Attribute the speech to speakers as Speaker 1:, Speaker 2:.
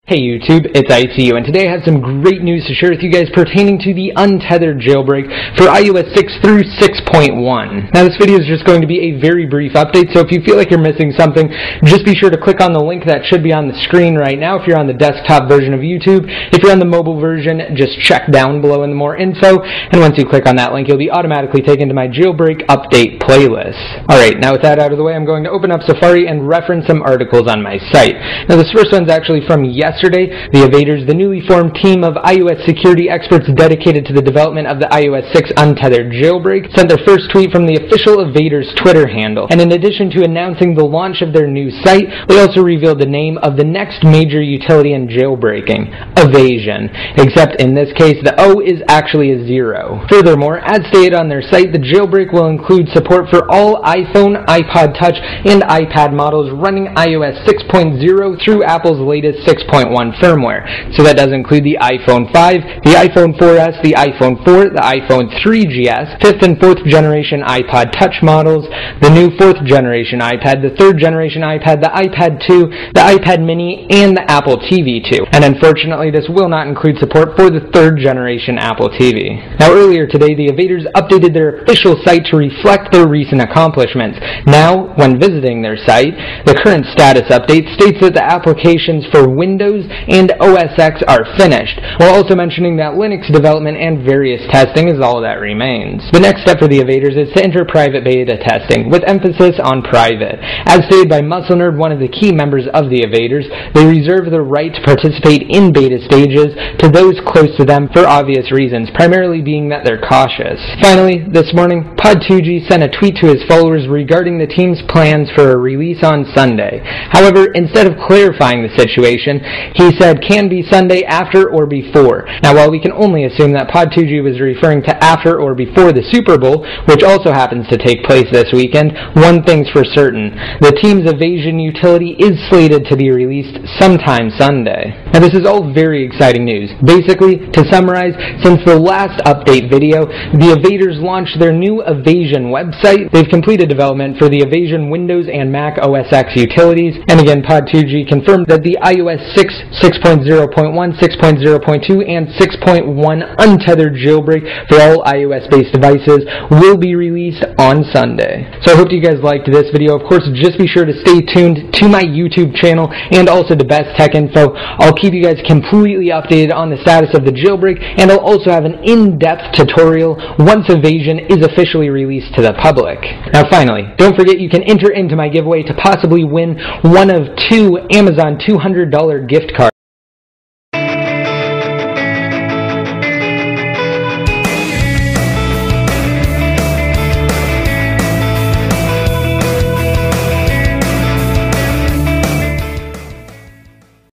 Speaker 1: Hey YouTube, it's ICU, and today I have some great news to share with you guys pertaining to the untethered jailbreak for iOS 6 through 6.1. Now this video is just going to be a very brief update, so if you feel like you're missing something, just be sure to click on the link that should be on the screen right now if you're on the desktop version of YouTube. If you're on the mobile version, just check down below in the more info, and once you click on that link, you'll be automatically taken to my jailbreak update playlist. Alright, now with that out of the way, I'm going to open up Safari and reference some articles on my site. Now this first one's actually from yesterday. The Evaders, the newly formed team of iOS security experts dedicated to the development of the iOS 6 untethered jailbreak, sent their first tweet from the official Evaders Twitter handle. And in addition to announcing the launch of their new site, they also revealed the name of the next major utility in jailbreaking, Evasion. Except in this case, the O is actually a 0. Furthermore, as stated on their site, the jailbreak will include support for all iPhone, iPod Touch, and iPad models running iOS 6.0 through Apple's latest 6.1 firmware. So that does include the iPhone 5, the iPhone 4S, the iPhone 4, the iPhone 3GS, 5th and 4th generation iPod Touch models, the new 4th generation iPad, the 3rd generation iPad, the iPad 2, the iPad mini, and the Apple TV 2. And unfortunately, this will not include support for the 3rd generation Apple TV. Now earlier today, the Evaders updated their official site to reflect their recent accomplishments. Now, when visiting their site, the current status update states that the applications for Windows and OS X are finished, while also mentioning that Linux development and various testing is all that remains. The next step for the Evaders is to enter private beta testing, with emphasis on private. As stated by MuscleNerd, one of the key members of the Evaders, they reserve the right to participate in beta stages to those close to them for obvious reasons, primarily being that they're cautious. Finally, this morning, Pod2G sent a tweet to his followers regarding the team's plans for a release on Sunday. However, instead of clarifying the situation, he said can be Sunday after or before. Now while we can only assume that Pod2G was referring to after or before the Super Bowl, which also happens to take place this weekend, one thing's for certain. The team's Evasion utility is slated to be released sometime Sunday. Now this is all very exciting news. Basically, to summarize, since the last update video, the Evaders launched their new Evasion website. They've completed development for the Evasion Windows and Mac OS X utilities, and again Pod2G confirmed that the iOS 6, 6.0.1, 6.0.2, and 6.1 untethered jailbreak for all iOS-based devices will be released on Sunday. So I hope you guys liked this video. Of course, just be sure to stay tuned to my YouTube channel and also to Best Tech Info. I'll keep you guys completely updated on the status of the jailbreak, and I'll also have an in-depth tutorial once Evasion is officially released to the public. Now finally, don't forget you can enter into my giveaway to possibly win one of 2 Amazon $200 gift cards.